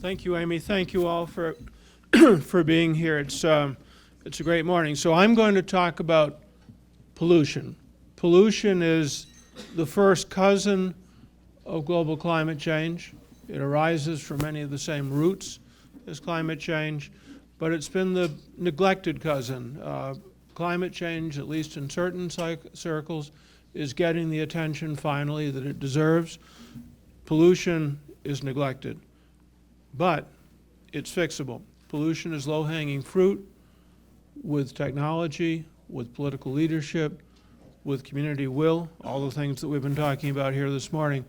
Thank you, Amy. Thank you all for for being here. It's a great morning. So I'm going to talk about pollution. Pollution is the first cousin of global climate change. It arises from many of the same roots as climate change, but it's been the neglected cousin. Climate change, at least in certain circles, is getting the attention finally that it deserves. Pollution is neglected, but it's fixable. Pollution is low-hanging fruit with technology, with political leadership, with community will, all the things that we've been talking about here this morning.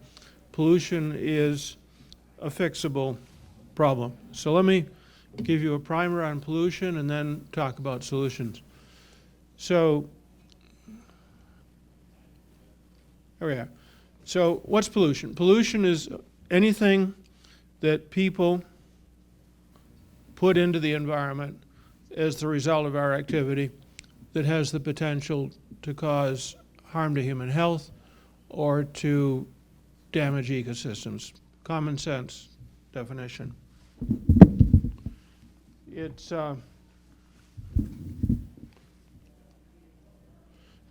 Pollution is a fixable problem. So let me give you a primer on pollution and then talk about solutions. So, there we are. So what's pollution? Pollution is anything that people put into the environment as the result of our activity that has the potential to cause harm to human health or to damage ecosystems. Common sense definition. It's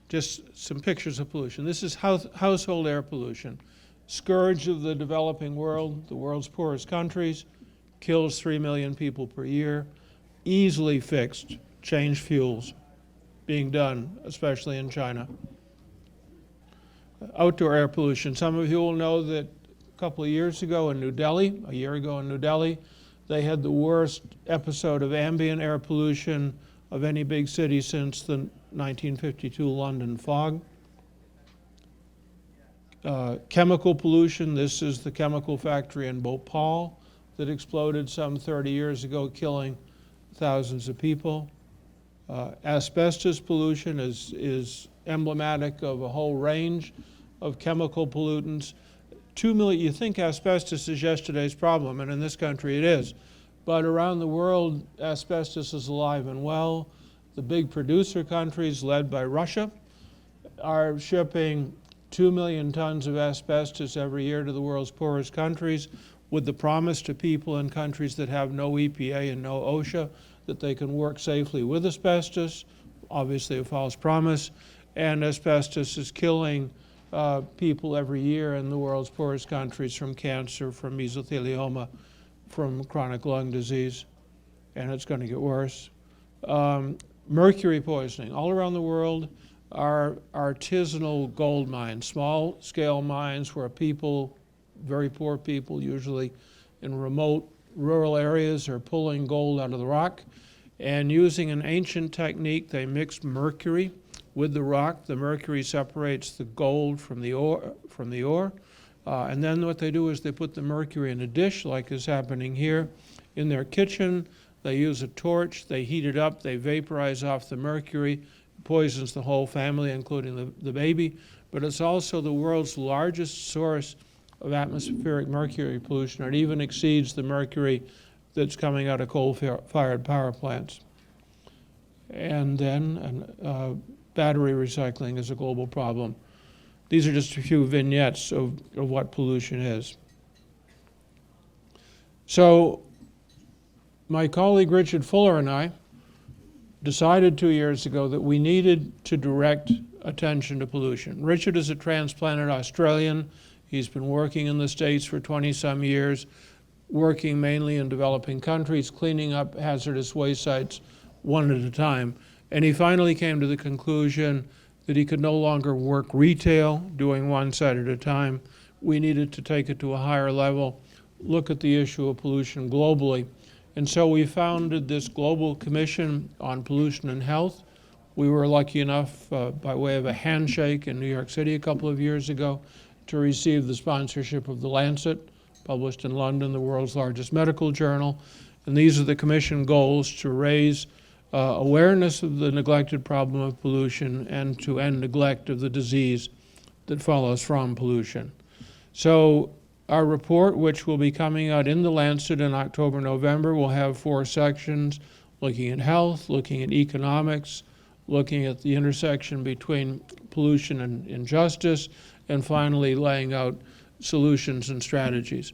just some pictures of pollution. This is household air pollution. Scourge of the developing world, the world's poorest countries, kills 3 million people per year. Easily fixed, change fuels being done, especially in China. Outdoor air pollution. Some of you will know that a couple of years ago in New Delhi, a year ago in New Delhi, they had the worst episode of ambient air pollution of any big city since the 1952 London fog. Chemical pollution. This is the chemical factory in Bhopal that exploded some 30 years ago, killing thousands of people. Asbestos pollution is emblematic of a whole range of chemical pollutants. 2 million, you think asbestos is yesterday's problem, and in this country it is. But around the world, asbestos is alive and well. The big producer countries, led by Russia, are shipping 2 million tons of asbestos every year to the world's poorest countries, with the promise to people in countries that have no EPA and no OSHA that they can work safely with asbestos. Obviously a false promise. And asbestos is killing people every year in the world's poorest countries from cancer, from mesothelioma, from chronic lung disease, and it's going to get worse. Mercury poisoning. All around the world are artisanal gold mines, small-scale mines where people, very poor people, usually in remote rural areas, are pulling gold out of the rock. And using an ancient technique, they mix mercury with the rock. The mercury separates the gold from the ore. And then what they do is they put the mercury in a dish, like is happening here, in their kitchen. They use a torch, they heat it up, they vaporize off the mercury, poisons the whole family, including the baby. But it's also the world's largest source of atmospheric mercury pollution. It even exceeds the mercury that's coming out of coal-fired power plants. And then battery recycling is a global problem. These are just a few vignettes of what pollution is. So my colleague Richard Fuller and I decided 2 years ago that we needed to direct attention to pollution. Richard is a transplanted Australian. He's been working in the States for 20-some years, working mainly in developing countries, cleaning up hazardous waste sites one at a time. And he finally came to the conclusion that he could no longer work retail, doing one site at a time. We needed to take it to a higher level, look at the issue of pollution globally. And so we founded this global commission on pollution and health. We were lucky enough, by way of a handshake in New York City a couple of years ago, to receive the sponsorship of the Lancet, published in London, the world's largest medical journal. And these are the commission goals: to raise awareness of the neglected problem of pollution and to end neglect of the disease that follows from pollution. So our report, which will be coming out in the Lancet in October, November, will have 4 sections: looking at health, looking at economics, looking at the intersection between pollution and injustice, and finally laying out solutions and strategies.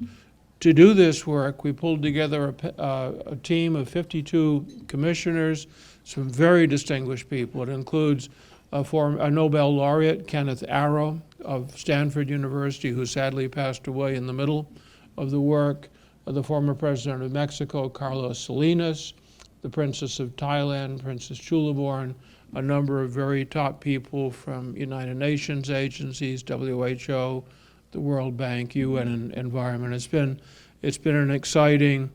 To do this work, we pulled together a team of 52 commissioners, some very distinguished people. It includes a Nobel laureate, Kenneth Arrow of Stanford University, who sadly passed away in the middle of the work, the former president of Mexico, Carlos Salinas, the Princess of Thailand, Princess Chulavorn, a number of very top people from United Nations agencies, WHO, the World Bank, UN, and Environment. It's been an exciting,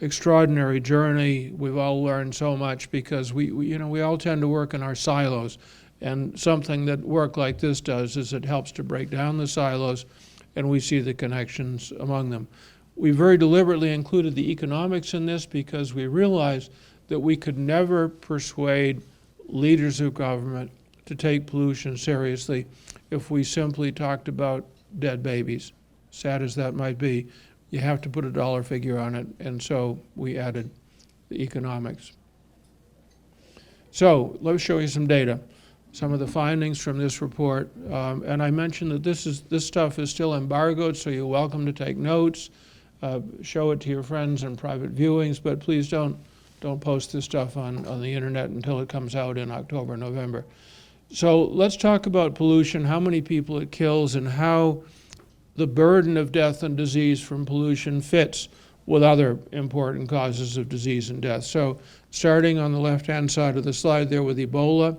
extraordinary journey. We've all learned so much because we all tend to work in our silos, and something that work like this does is it helps to break down the silos, and we see the connections among them. We very deliberately included the economics in this because we realized that we could never persuade leaders of government to take pollution seriously if we simply talked about dead babies. Sad as that might be, you have to put a dollar figure on it, and so we added the economics. So let me show you some data, some of the findings from this report. And I mentioned that this stuff is still embargoed, so you're welcome to take notes, show it to your friends in private viewings, but please don't post this stuff on the internet until it comes out in October, November. So let's talk about pollution, how many people it kills, and how the burden of death and disease from pollution fits with other important causes of disease and death. So starting on the left-hand side of the slide there with Ebola,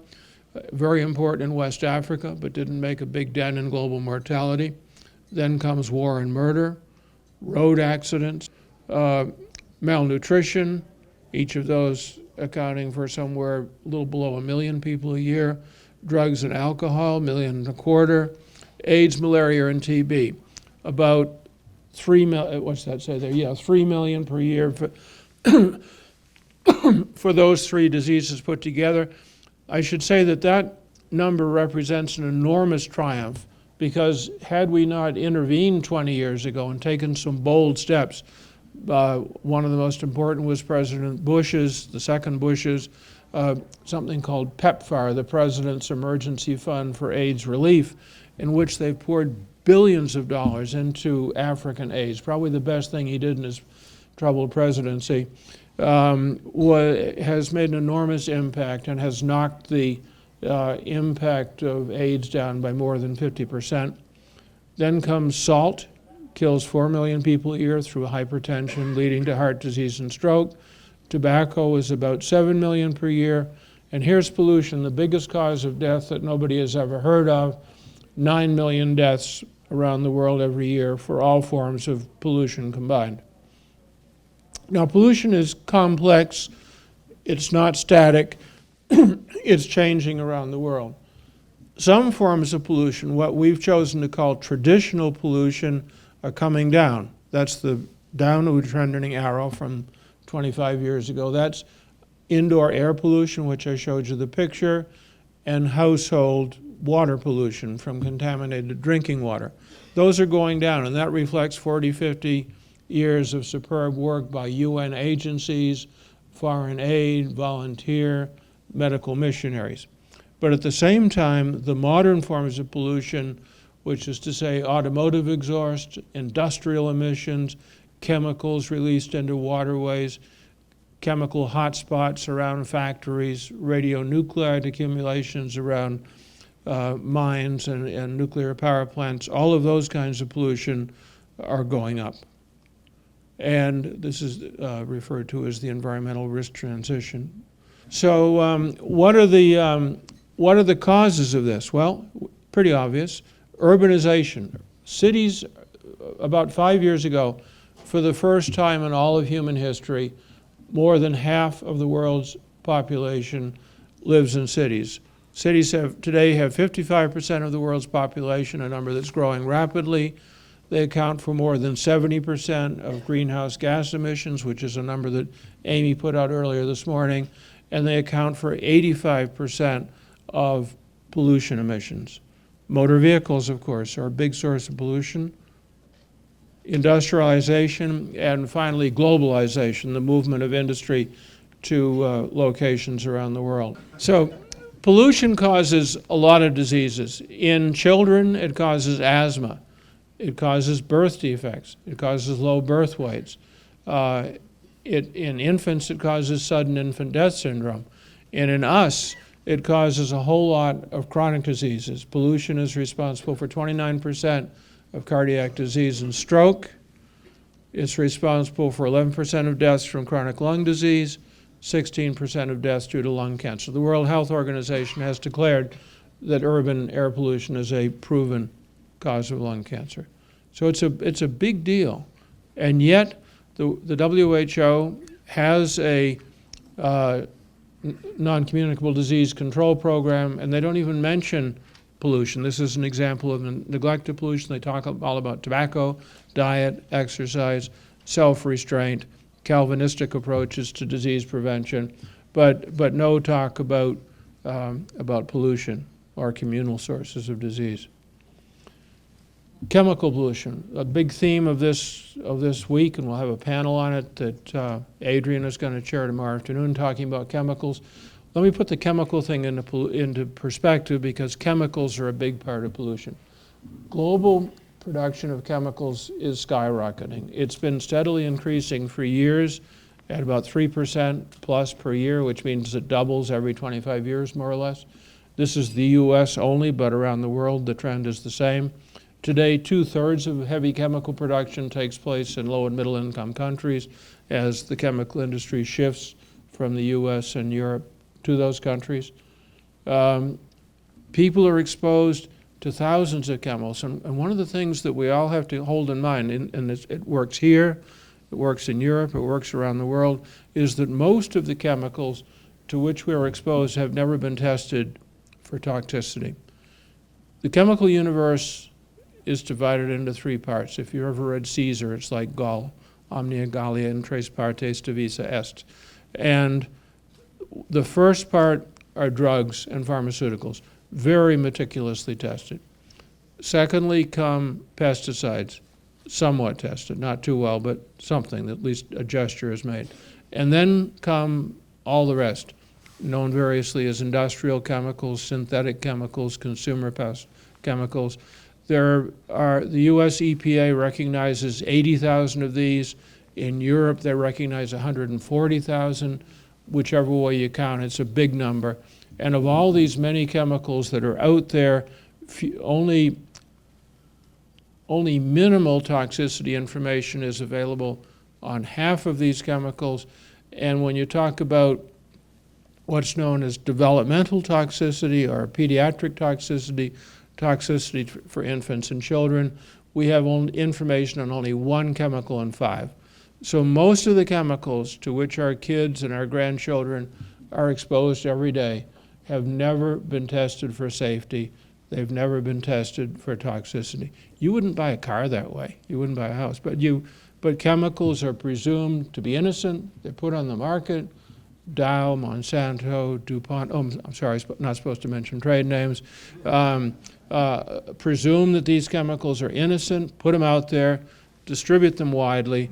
very important in West Africa, but didn't make a big dent in global mortality. Then comes war and murder, road accidents, malnutrition, each of those accounting for somewhere a little below 1 million people a year, drugs and alcohol, 1.25 million, AIDS, malaria, and TB. About 3 million, what's that say there? Yeah, 3 million per year for those three diseases put together. I should say that number represents an enormous triumph, because had we not intervened 20 years ago and taken some bold steps, one of the most important was President Bush's, the second Bush's, something called PEPFAR, the President's Emergency Fund for AIDS Relief, in which they've poured billions of dollars into African AIDS. Probably the best thing he did in his troubled presidency. Has made an enormous impact and has knocked the impact of AIDS down by more than 50%. Then comes salt, kills 4 million people a year through hypertension, leading to heart disease and stroke. Tobacco is about 7 million per year. And here's pollution, the biggest cause of death that nobody has ever heard of, 9 million deaths around the world every year for all forms of pollution combined. Now, pollution is complex, it's not static, it's changing around the world. Some forms of pollution, what we've chosen to call traditional pollution, are coming down. That's the downward trending arrow from 25 years ago. That's indoor air pollution, which I showed you the picture, and household water pollution from contaminated drinking water. Those are going down, and that reflects 40, 50 years of superb work by UN agencies, foreign aid, volunteer, medical missionaries. But at the same time, the modern forms of pollution, which is to say automotive exhaust, industrial emissions, chemicals released into waterways, chemical hotspots around factories, radionuclide accumulations around mines and nuclear power plants, all of those kinds of pollution are going up. And this is referred to as the environmental risk transition. So what are the causes of this? Well, pretty obvious. Urbanization. Cities, about 5 years ago, for the first time in all of human history, more than half of the world's population lives in cities. Cities today have 55% of the world's population, a number that's growing rapidly. They account for more than 70% of greenhouse gas emissions, which is a number that Amy put out earlier this morning, and they account for 85% of pollution emissions. Motor vehicles, of course, are a big source of pollution. Industrialization, and finally globalization, the movement of industry to locations around the world. So pollution causes a lot of diseases. In children, it causes asthma. It causes birth defects. It causes low birth weights. In infants, it causes sudden infant death syndrome. And in us, it causes a whole lot of chronic diseases. Pollution is responsible for 29% of cardiac disease and stroke. It's responsible for 11% of deaths from chronic lung disease, 16% of deaths due to lung cancer. The World Health Organization has declared that urban air pollution is a proven cause of lung cancer. So it's a big deal. And yet, the WHO has a non-communicable disease control program, and they don't even mention pollution. This is an example of neglected pollution. They talk all about tobacco, diet, exercise, self-restraint, Calvinistic approaches to disease prevention, but no talk about pollution or communal sources of disease. Chemical pollution, a big theme of this week, and we'll have a panel on it that Adrian is going to chair tomorrow afternoon, talking about chemicals. Let me put the chemical thing into perspective, because chemicals are a big part of pollution. Global production of chemicals is skyrocketing. It's been steadily increasing for years at about 3% plus per year, which means it doubles every 25 years, more or less. This is the US only, but around the world the trend is the same. Today, 2/3 of heavy chemical production takes place in low and middle income countries as the chemical industry shifts from the US and Europe to those countries. People are exposed to thousands of chemicals, and one of the things that we all have to hold in mind, and it works here, it works in Europe, it works around the world, is that most of the chemicals to which we are exposed have never been tested for toxicity. The chemical universe is divided into three parts. If you ever read Caesar, it's like Gaul, omnia Gallia in tres partes divisa est. And the first part are drugs and pharmaceuticals, very meticulously tested. Secondly come pesticides, somewhat tested, not too well, but something, at least a gesture is made. And then come all the rest, known variously as industrial chemicals, synthetic chemicals, consumer chemicals. The US EPA recognizes 80,000 of these. In Europe, they recognize 140,000. Whichever way you count, it's a big number. And of all these many chemicals that are out there, only minimal toxicity information is available on half of these chemicals. And when you talk about what's known as developmental toxicity or pediatric toxicity for infants and children, we have information on only one chemical in 5. So most of the chemicals to which our kids and our grandchildren are exposed every day have never been tested for safety. They've never been tested for toxicity. You wouldn't buy a car that way. You wouldn't buy a house. But chemicals are presumed to be innocent. They're put on the market. Dow, Monsanto, DuPont, I'm sorry, not supposed to mention trade names, presume that these chemicals are innocent, put them out there, distribute them widely,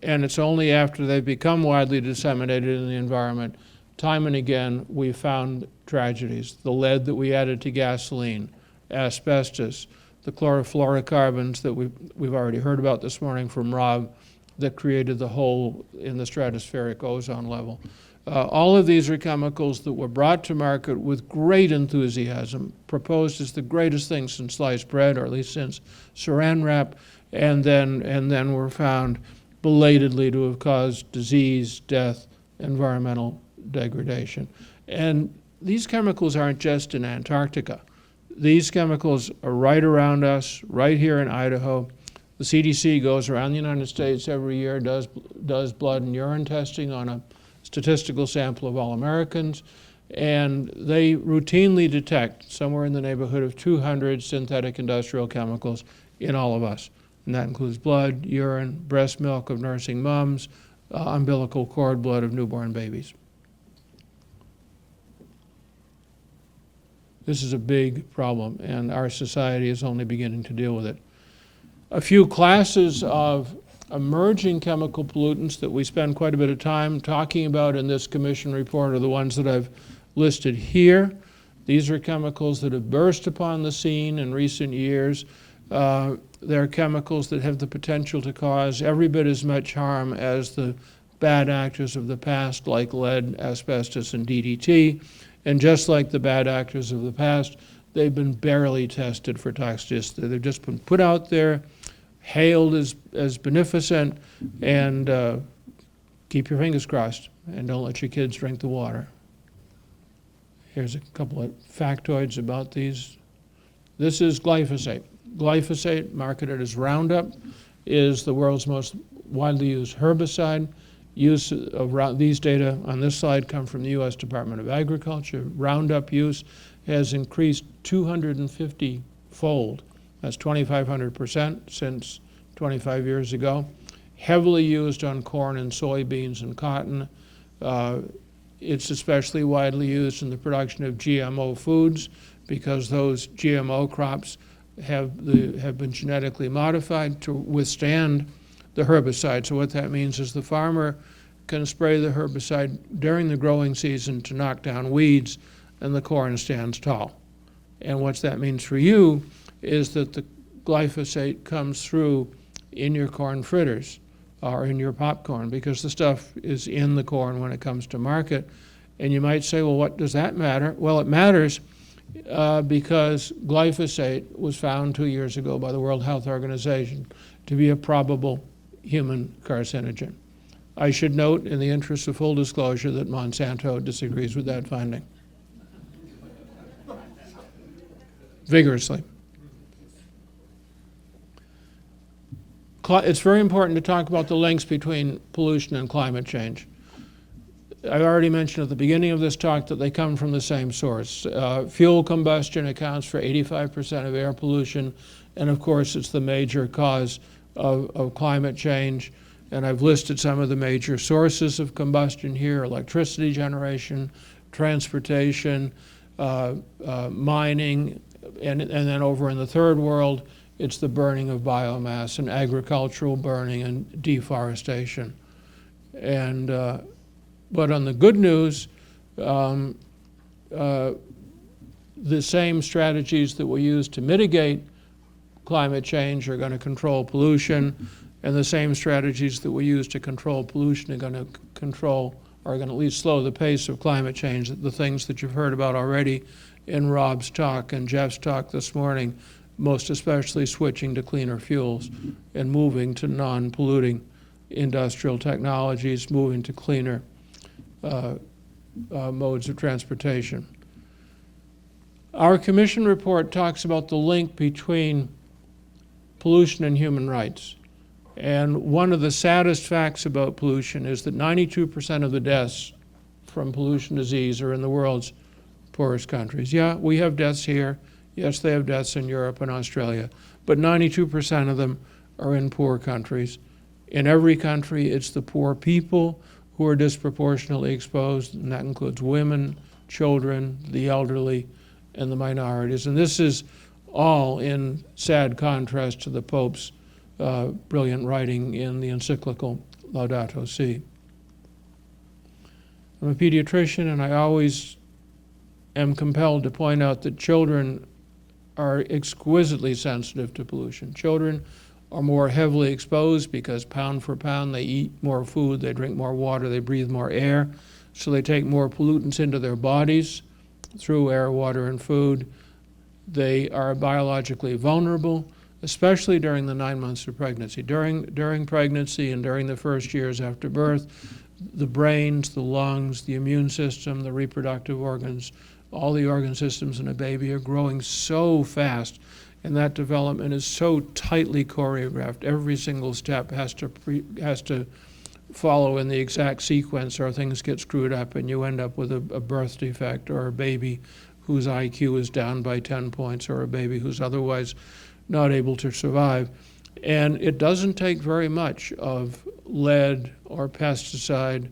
and it's only after they've become widely disseminated in the environment, time and again, we've found tragedies. The lead that we added to gasoline, asbestos, the chlorofluorocarbons that we've already heard about this morning from Rob, that created the hole in the stratospheric ozone level. All of these are chemicals that were brought to market with great enthusiasm, proposed as the greatest thing since sliced bread, or at least since saran wrap, and then were found belatedly to have caused disease, death, environmental degradation. And these chemicals aren't just in Antarctica. These chemicals are right around us, right here in Idaho. The CDC goes around the United States every year, does blood and urine testing on a statistical sample of all Americans, and they routinely detect somewhere in the neighborhood of 200 synthetic industrial chemicals in all of us. And that includes blood, urine, breast milk of nursing moms, umbilical cord blood of newborn babies. This is a big problem, and our society is only beginning to deal with it. A few classes of emerging chemical pollutants that we spend quite a bit of time talking about in this commission report are the ones that I've listed here. These are chemicals that have burst upon the scene in recent years. They're chemicals that have the potential to cause every bit as much harm as the bad actors of the past, like lead, asbestos, and DDT. And just like the bad actors of the past, they've been barely tested for toxicity. They've just been put out there, hailed as beneficent, and keep your fingers crossed and don't let your kids drink the water. Here's a couple of factoids about these. This is glyphosate. Glyphosate, marketed as Roundup, is the world's most widely used herbicide. Use of these data on this slide come from the U.S. Department of Agriculture. Roundup use has increased 250-fold. That's 2,500% since 25 years ago. Heavily used on corn and soybeans and cotton. It's especially widely used in the production of GMO foods because those GMO crops have been genetically modified to withstand the herbicide. So what that means is the farmer can spray the herbicide during the growing season to knock down weeds, and the corn stands tall. And what that means for you is that the glyphosate comes through in your corn fritters or in your popcorn, because the stuff is in the corn when it comes to market. And you might say, well, what does that matter? Well, it matters because glyphosate was found 2 years ago by the World Health Organization to be a probable human carcinogen. I should note, in the interest of full disclosure, that Monsanto disagrees with that finding vigorously. It's very important to talk about the links between pollution and climate change. I already mentioned at the beginning of this talk that they come from the same source. Fuel combustion accounts for 85% of air pollution, and of course it's the major cause of climate change. And I've listed some of the major sources of combustion here: electricity generation, transportation, mining, and then over in the third world, it's the burning of biomass and agricultural burning and deforestation. And but on the good news, the same strategies that we use to mitigate climate change are going to control pollution, and the same strategies that we use to control pollution are going to at least slow the pace of climate change. The things that you've heard about already in Rob's talk and Jeff's talk this morning, most especially switching to cleaner fuels and moving to non-polluting industrial technologies, moving to cleaner modes of transportation. Our commission report talks about the link between pollution and human rights. And one of the saddest facts about pollution is that 92% of the deaths from pollution disease are in the world's poorest countries. Yeah, we have deaths here. Yes, they have deaths in Europe and Australia. But 92% of them are in poor countries. In every country, it's the poor people who are disproportionately exposed, and that includes women, children, the elderly, and the minorities. And this is all in sad contrast to the Pope's brilliant writing in the encyclical Laudato Si. I'm a pediatrician, and I always am compelled to point out that children are exquisitely sensitive to pollution. Children are more heavily exposed because pound for pound they eat more food, they drink more water, they breathe more air, so they take more pollutants into their bodies through air, water, and food. They are biologically vulnerable, especially during the 9 months of pregnancy. During pregnancy and during the first years after birth, the brains, the lungs, the immune system, the reproductive organs, all the organ systems in a baby are growing so fast, and that development is so tightly choreographed. Every single step has to follow in the exact sequence, or things get screwed up and you end up with a birth defect, or a baby whose IQ is down by 10 points, or a baby who's otherwise not able to survive. And it doesn't take very much of lead or pesticide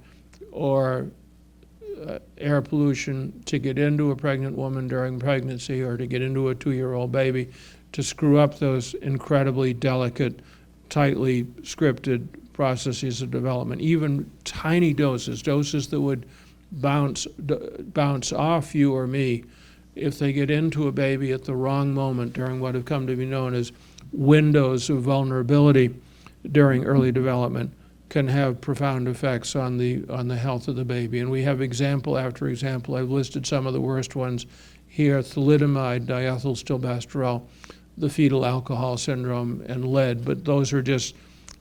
or air pollution to get into a pregnant woman during pregnancy, or to get into a 2-year-old baby, to screw up those incredibly delicate, tightly scripted processes of development. Even tiny doses that would bounce off you or me, if they get into a baby at the wrong moment during what have come to be known as windows of vulnerability during early development can have profound effects on the health of the baby. And we have example after example. I've listed some of the worst ones here: thalidomide, diethylstilbestrol, the fetal alcohol syndrome, and lead. But those are just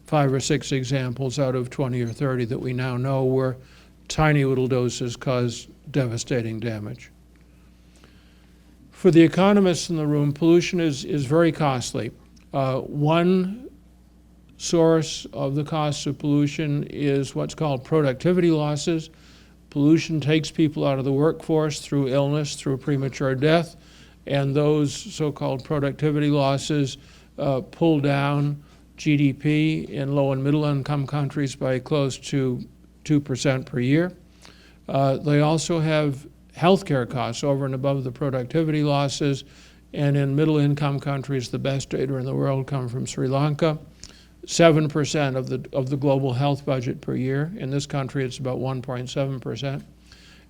5 or 6 examples out of 20 or 30 that we now know where tiny little doses cause devastating damage. For the economists in the room, pollution is very costly. One source of the costs of pollution is what's called productivity losses. Pollution takes people out of the workforce through illness, through premature death, and those so-called productivity losses pull down GDP in low and middle income countries by close to 2% per year. They also have healthcare costs over and above the productivity losses, and in middle income countries, the best data in the world come from Sri Lanka. 7% of the global health budget per year. In this country, it's about 1.7%.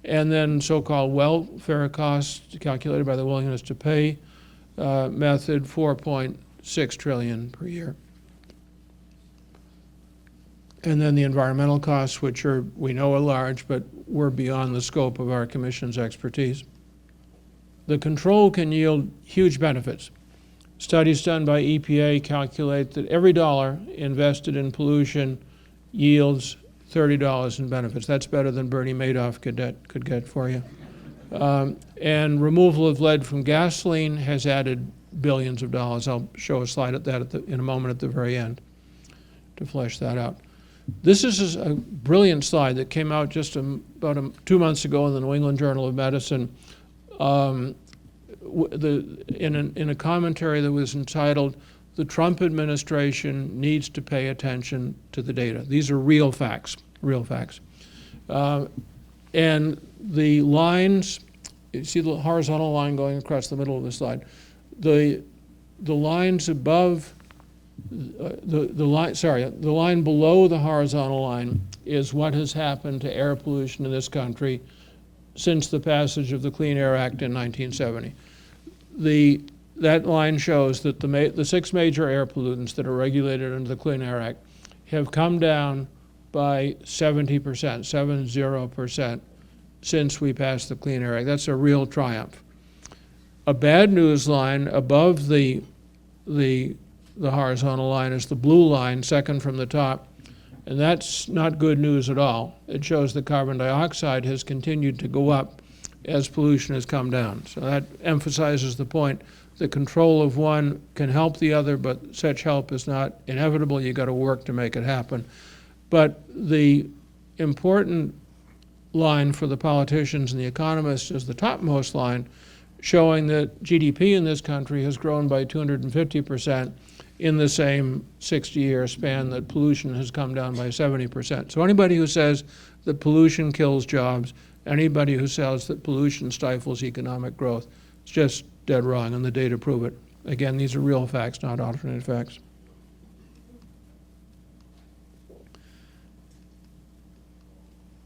And then so-called welfare costs calculated by the willingness to pay method, 4.6 trillion per year. And then the environmental costs, which we know are large, but we're beyond the scope of our commission's expertise. The control can yield huge benefits. Studies done by EPA calculate that every dollar invested in pollution yields $30 in benefits. That's better than Bernie Madoff could get for you. And removal of lead from gasoline has added billions of dollars. I'll show a slide at that in a moment at the very end to flesh that out. This is a brilliant slide that came out just about 2 months ago in the New England Journal of Medicine. In a commentary that was entitled, "The Trump Administration Needs to Pay Attention to the Data." These are real facts, real facts. And the lines, you see the horizontal line going across the middle of the slide. The lines above, the line below the horizontal line is what has happened to air pollution in this country since the passage of the Clean Air Act in 1970. That line shows that the 6 major air pollutants that are regulated under the Clean Air Act have come down by 70%, 70%, since we passed the Clean Air Act. That's a real triumph. A bad news line above the horizontal line is the blue line, second from the top, and that's not good news at all. It shows that carbon dioxide has continued to go up as pollution has come down. So that emphasizes the point that control of one can help the other, but such help is not inevitable. You've got to work to make it happen. But the important line for the politicians and the economists is the topmost line, showing that GDP in this country has grown by 250% in the same 60-year span that pollution has come down by 70%. So anybody who says that pollution kills jobs, anybody who says that pollution stifles economic growth, is just dead wrong, and the data prove it. Again, these are real facts, not alternate facts.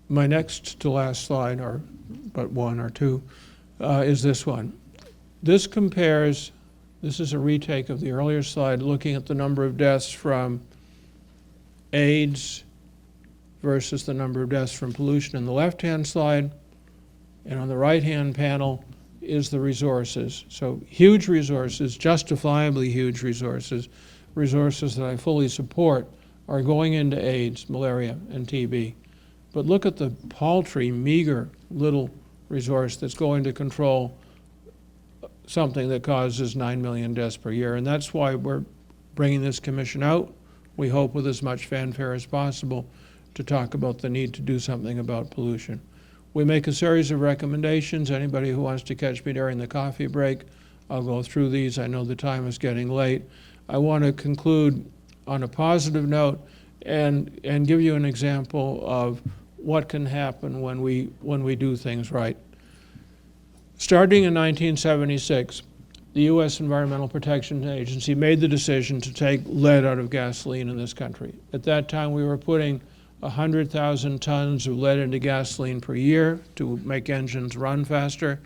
My next to last slide, or but 1 or 2, is this one. This compares, this is a retake of the earlier slide, looking at the number of deaths from AIDS versus the number of deaths from pollution in the left-hand slide. And on the right-hand panel is the resources. So huge resources, justifiably huge resources that I fully support, are going into AIDS, malaria, and TB. But look at the paltry, meager little resource that's going to control something that causes 9 million deaths per year. And that's why we're bringing this commission out, we hope with as much fanfare as possible, to talk about the need to do something about pollution. We make a series of recommendations. Anybody who wants to catch me during the coffee break, I'll go through these. I know the time is getting late. I want to conclude on a positive note and give you an example of what can happen when we do things right. Starting in 1976, the U.S. Environmental Protection Agency made the decision to take lead out of gasoline in this country. At that time, we were putting 100,000 tons of lead into gasoline per year to make engines run faster.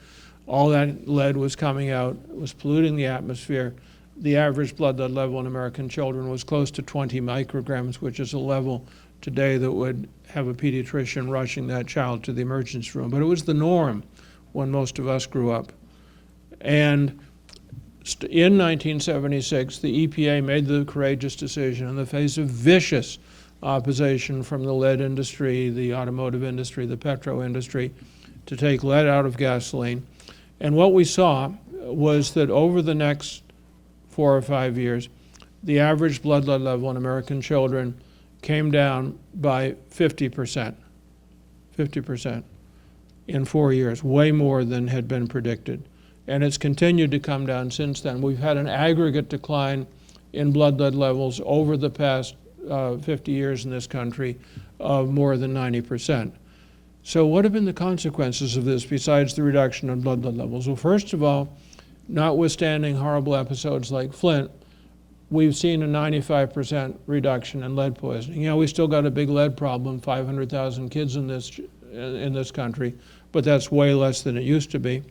All that lead was coming out, was polluting the atmosphere. the average blood level in American children was close to 20 micrograms, which is a level today that would have a pediatrician rushing that child to the emergency room. But it was the norm when most of us grew up. And in 1976, the EPA made the courageous decision in the face of vicious opposition from the lead industry, the automotive industry, the petro industry, to take lead out of gasoline. And what we saw was that over the next 4 or 5 years, the average blood lead level in American children came down by 50%. 50% in 4 years, way more than had been predicted. And it's continued to come down since then. We've had an aggregate decline in blood lead levels over the past 50 years in this country of more than 90%. So what have been the consequences of this besides the reduction in blood lead levels? Well, first of all, notwithstanding horrible episodes like Flint, we've seen a 95% reduction in lead poisoning. You know, we still got a big lead problem, 500,000 kids in this country, but that's way less than it used to be.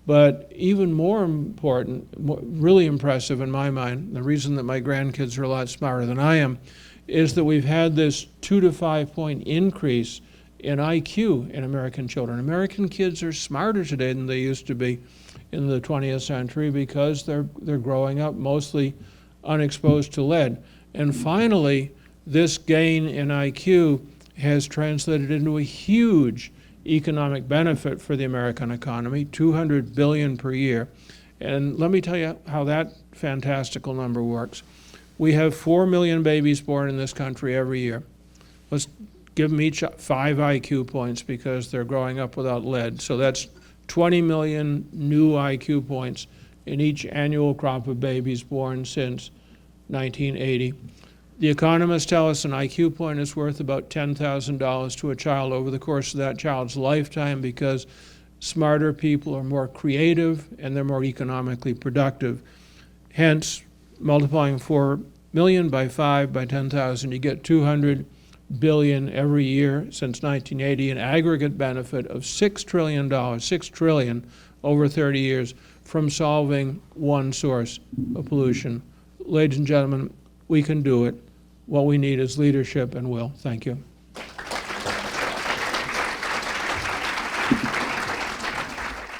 But even more important, really impressive in my mind, the reason that my grandkids are a lot smarter than I am, is that we've had this 2 to 5 point increase in IQ in American children. American kids are smarter today than they used to be in the 20th century because they're growing up mostly unexposed to lead. And finally, this gain in IQ has translated into a huge economic benefit for the American economy, $200 billion per year. And let me tell you how that fantastical number works. We have 4 million babies born in this country every year. Let's give them each 5 IQ points because they're growing up without lead. So that's 20 million new IQ points in each annual crop of babies born since 1980. The economists tell us an IQ point is worth about $10,000 to a child over the course of that child's lifetime because smarter people are more creative and they're more economically productive. Hence, multiplying 4 million by 5 by 10,000, you get 200 billion every year since 1980, an aggregate benefit of $6 trillion, $6 trillion over 30 years from solving one source of pollution. Ladies and gentlemen, we can do it. What we need is leadership and will. Thank you.